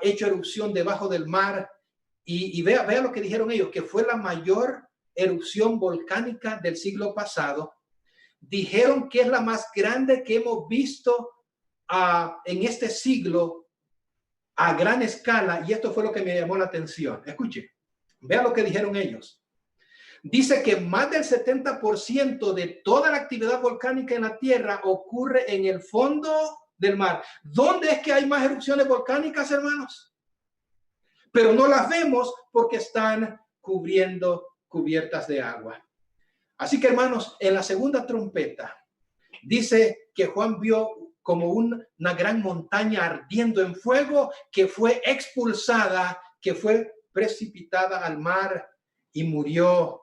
hecho erupción debajo del mar. Y vea lo que dijeron ellos, que fue la mayor erupción volcánica del siglo pasado. Dijeron que es la más grande que hemos visto en este siglo a gran escala. Y esto fue lo que me llamó la atención. Escuche, vea lo que dijeron ellos. Dice que más del 70% de toda la actividad volcánica en la Tierra ocurre en el fondo del mar. ¿Dónde es que hay más erupciones volcánicas, hermanos? Pero no las vemos porque están cubiertas de agua. Así que, hermanos, en la segunda trompeta dice que Juan vio como una gran montaña ardiendo en fuego que fue expulsada, que fue precipitada al mar y murió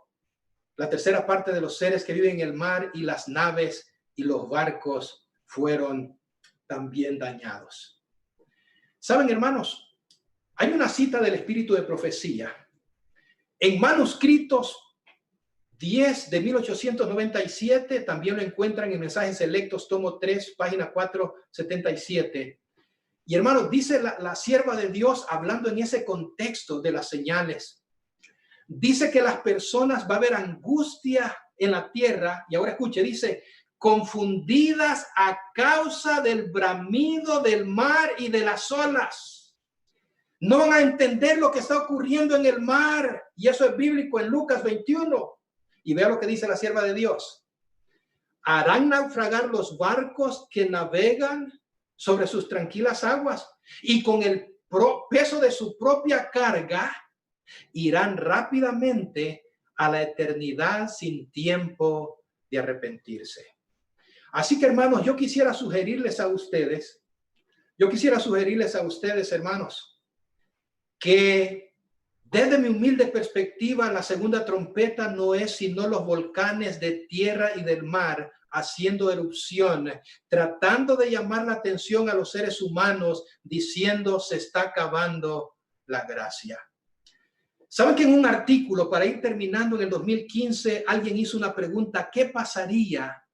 la tercera parte de los seres que viven en el mar, y las naves y los barcos fueron también dañados. ¿Saben, hermanos? Hay una cita del espíritu de profecía en manuscritos 10 de 1897, también lo encuentran en Mensajes Selectos, tomo 3, página 477. Y, hermanos, dice la sierva de Dios, hablando en ese contexto de las señales, dice que las personas va a haber angustia en la tierra. Y ahora escuche, dice, confundidas a causa del bramido del mar y de las olas. No van a entender lo que está ocurriendo en el mar. Y eso es bíblico en Lucas 21. Y vea lo que dice la sierva de Dios. Harán naufragar los barcos que navegan sobre sus tranquilas aguas, y con el peso de su propia carga irán rápidamente a la eternidad sin tiempo de arrepentirse. Así que, hermanos, yo quisiera sugerirles a ustedes Yo quisiera sugerirles a ustedes, hermanos, que desde mi humilde perspectiva, la segunda trompeta no es sino los volcanes de tierra y del mar haciendo erupción, tratando de llamar la atención a los seres humanos, diciendo se está acabando la gracia. ¿Saben que en un artículo, para ir terminando, en el 2015, alguien hizo una pregunta: ¿qué pasaría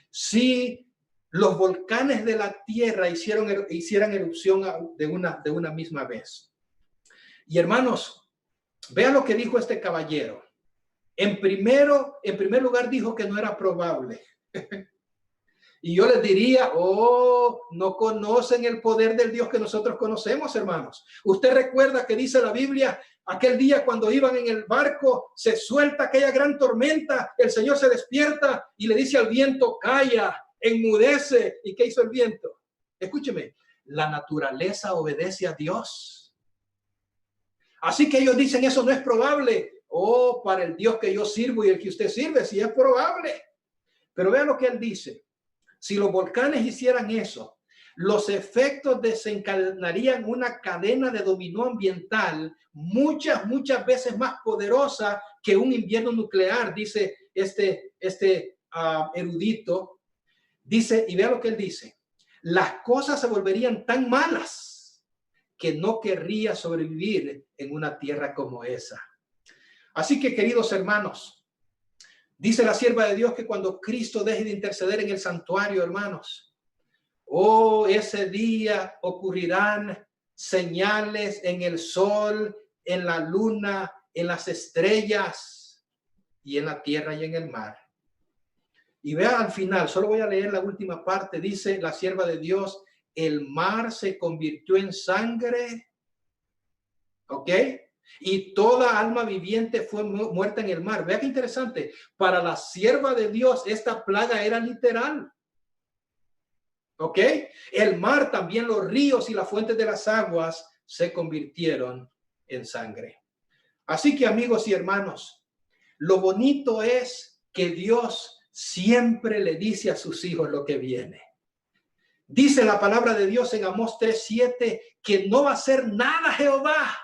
si los volcanes de la tierra hicieran erupción de una misma vez? Y hermanos, vean lo que dijo este caballero. En primer lugar dijo que no era probable. Y yo les diría, no conocen el poder del Dios que nosotros conocemos, hermanos. Usted recuerda que dice la Biblia, aquel día cuando iban en el barco, se suelta aquella gran tormenta, el Señor se despierta y le dice al viento, calla, enmudece. ¿Y qué hizo el viento? Escúcheme, la naturaleza obedece a Dios. Así que ellos dicen, eso no es probable. Para el Dios que yo sirvo y el que usted sirve, sí es probable. Pero vean lo que él dice. Si los volcanes hicieran eso, los efectos desencadenarían una cadena de dominó ambiental muchas veces más poderosa que un invierno nuclear, dice este erudito. Dice, y vea lo que él dice, las cosas se volverían tan malas que no querría sobrevivir en una tierra como esa. Así que, queridos hermanos, dice la sierva de Dios que cuando Cristo deje de interceder en el santuario, hermanos, ese día ocurrirán señales en el sol, en la luna, en las estrellas y en la tierra y en el mar. Y vea al final, solo voy a leer la última parte, dice la sierva de Dios, el mar se convirtió en sangre, ¿ok? Y toda alma viviente fue muerta en el mar. Vea qué interesante. Para la sierva de Dios, esta plaga era literal. ¿Ok? El mar, también los ríos y las fuentes de las aguas se convirtieron en sangre. Así que, amigos y hermanos, lo bonito es que Dios siempre le dice a sus hijos lo que viene. Dice la palabra de Dios en Amós 3:7 que no va a hacer nada Jehová,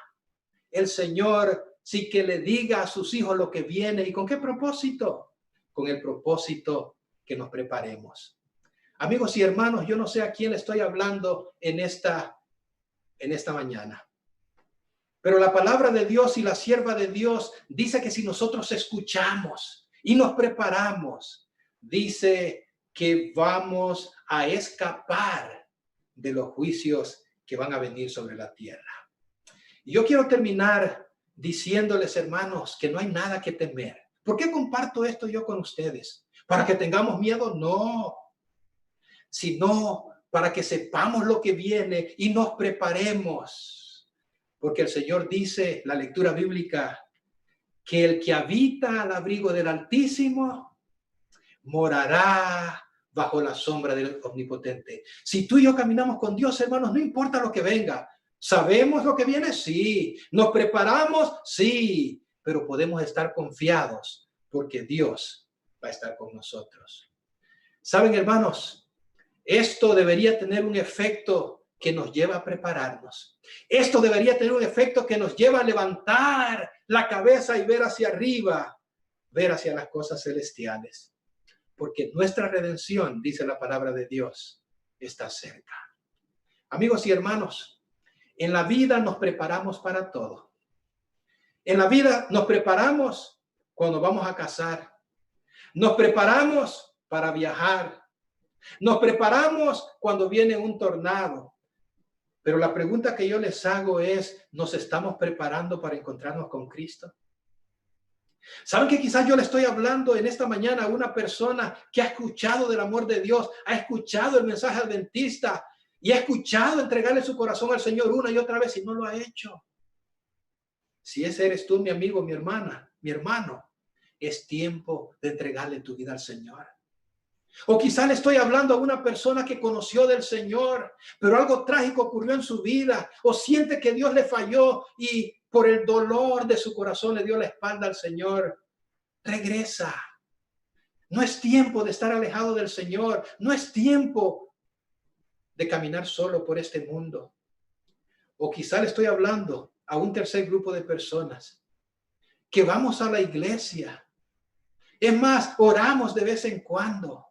el Señor, sí que le diga a sus hijos lo que viene. ¿Y con qué propósito? Con el propósito que nos preparemos. Amigos y hermanos, yo no sé a quién le estoy hablando en esta mañana, pero la palabra de Dios y la sierva de Dios dice que si nosotros escuchamos y nos preparamos, dice que vamos a escapar de los juicios que van a venir sobre la tierra. Y yo quiero terminar diciéndoles, hermanos, que no hay nada que temer. ¿Por qué comparto esto yo con ustedes? ¿Para que tengamos miedo? No. Sino para que sepamos lo que viene y nos preparemos. Porque el Señor dice, la lectura bíblica, que el que habita al abrigo del Altísimo morará bajo la sombra del Omnipotente. Si tú y yo caminamos con Dios, hermanos, no importa lo que venga. ¿Sabemos lo que viene? Sí. ¿Nos preparamos? Sí. Pero podemos estar confiados porque Dios va a estar con nosotros. ¿Saben, hermanos? Esto debería tener un efecto que nos lleva a prepararnos. Esto debería tener un efecto que nos lleva a levantar la cabeza y ver hacia arriba, ver hacia las cosas celestiales. Porque nuestra redención, dice la palabra de Dios, está cerca. Amigos y hermanos, en la vida nos preparamos para todo. En la vida nos preparamos cuando vamos a casar. Nos preparamos para viajar. Nos preparamos cuando viene un tornado. Pero la pregunta que yo les hago es, ¿nos estamos preparando para encontrarnos con Cristo? ¿Saben que quizás yo le estoy hablando en esta mañana a una persona que ha escuchado del amor de Dios, ha escuchado el mensaje adventista y ha escuchado entregarle su corazón al Señor una y otra vez y no lo ha hecho? Si ese eres tú, mi amigo, mi hermana, mi hermano, es tiempo de entregarle tu vida al Señor. O quizá le estoy hablando a una persona que conoció del Señor, pero algo trágico ocurrió en su vida, o siente que Dios le falló y por el dolor de su corazón le dio la espalda al Señor. Regresa. No es tiempo de estar alejado del Señor. No es tiempo de caminar solo por este mundo. O quizá le estoy hablando a un tercer grupo de personas que vamos a la iglesia. Es más, oramos de vez en cuando,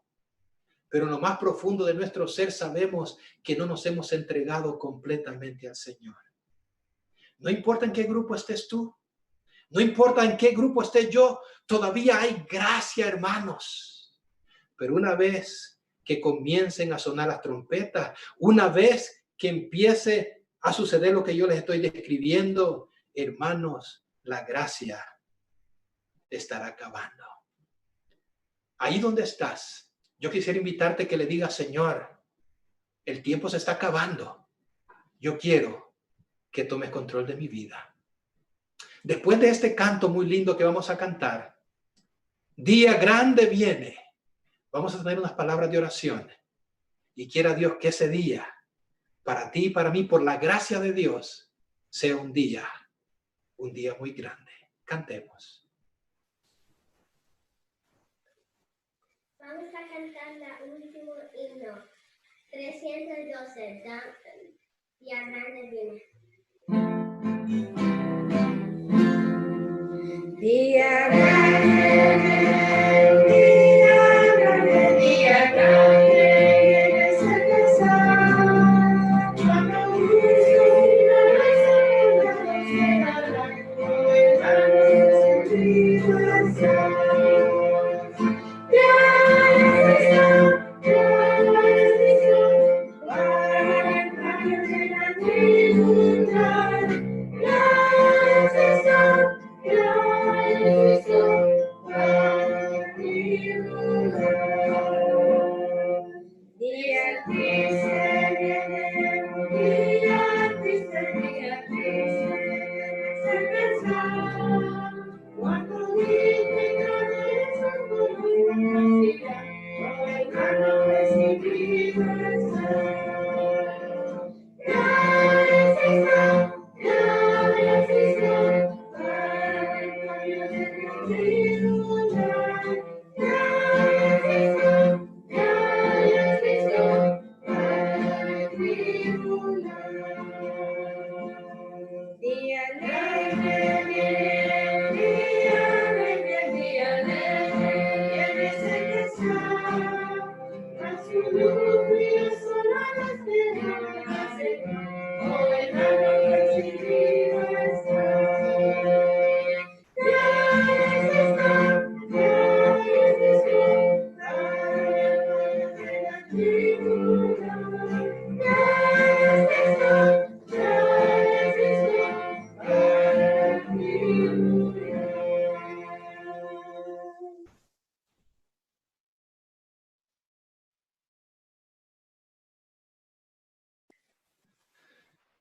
pero en lo más profundo de nuestro ser sabemos que no nos hemos entregado completamente al Señor. No importa en qué grupo estés tú, no importa en qué grupo esté yo, todavía hay gracia, hermanos. Pero una vez que comiencen a sonar las trompetas, una vez que empiece a suceder lo que yo les estoy describiendo, hermanos, la gracia estará acabando. Ahí donde estás, yo quisiera invitarte que le digas, Señor, el tiempo se está acabando. Yo quiero que tomes control de mi vida. Después de este canto muy lindo que vamos a cantar, día grande viene. Vamos a tener unas palabras de oración. Y quiera Dios que ese día, para ti y para mí, por la gracia de Dios, sea un día muy grande. Cantemos. Vamos a cantar el último himno, 312, día grande viene. Día grande, día grande, día grande, es empezar. Cuando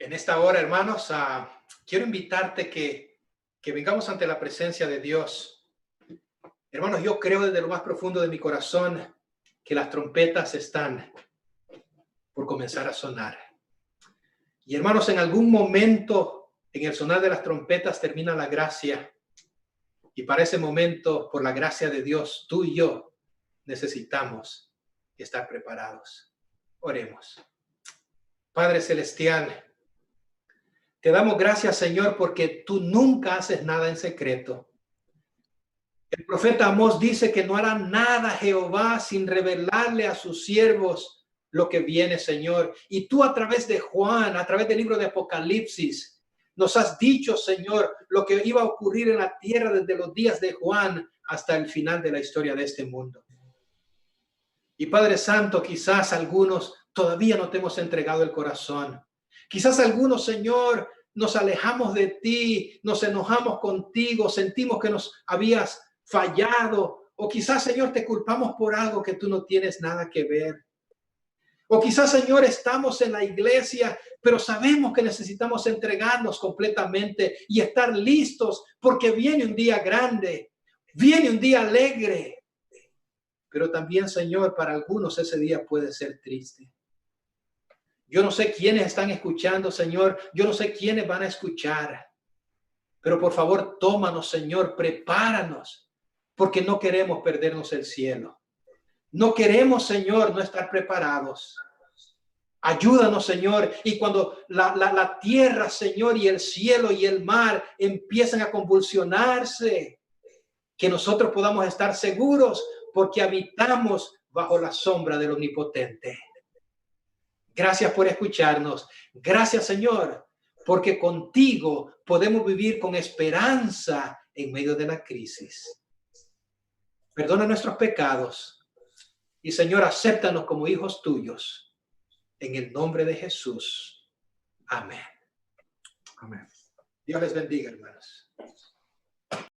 En esta hora, hermanos, quiero invitarte que vengamos ante la presencia de Dios. Hermanos, yo creo desde lo más profundo de mi corazón que las trompetas están por comenzar a sonar. Y hermanos, en algún momento, en el sonar de las trompetas termina la gracia. Y para ese momento, por la gracia de Dios, tú y yo necesitamos estar preparados. Oremos. Padre Celestial, te damos gracias, Señor, porque tú nunca haces nada en secreto. El profeta Amós dice que no hará nada Jehová sin revelarle a sus siervos lo que viene, Señor. Y tú a través de Juan, a través del libro de Apocalipsis, nos has dicho, Señor, lo que iba a ocurrir en la tierra desde los días de Juan hasta el final de la historia de este mundo. Y Padre Santo, quizás algunos todavía no te hemos entregado el corazón. Quizás algunos, Señor, nos alejamos de ti, nos enojamos contigo, sentimos que nos habías fallado, o quizás, Señor, te culpamos por algo que tú no tienes nada que ver. O quizás, Señor, estamos en la iglesia, pero sabemos que necesitamos entregarnos completamente y estar listos porque viene un día grande, viene un día alegre. Pero también, Señor, para algunos ese día puede ser triste. Yo no sé quiénes están escuchando, Señor. Yo no sé quiénes van a escuchar. Pero por favor, tómanos, Señor, prepáranos, porque no queremos perdernos el cielo. No queremos, Señor, no estar preparados. Ayúdanos, Señor. Y cuando la tierra, Señor, y el cielo y el mar empiezan a convulsionarse, que nosotros podamos estar seguros porque habitamos bajo la sombra del Omnipotente. Gracias por escucharnos. Gracias, Señor, porque contigo podemos vivir con esperanza en medio de la crisis. Perdona nuestros pecados y, Señor, acéptanos como hijos tuyos. En el nombre de Jesús. Amén. Amén. Dios les bendiga, hermanos.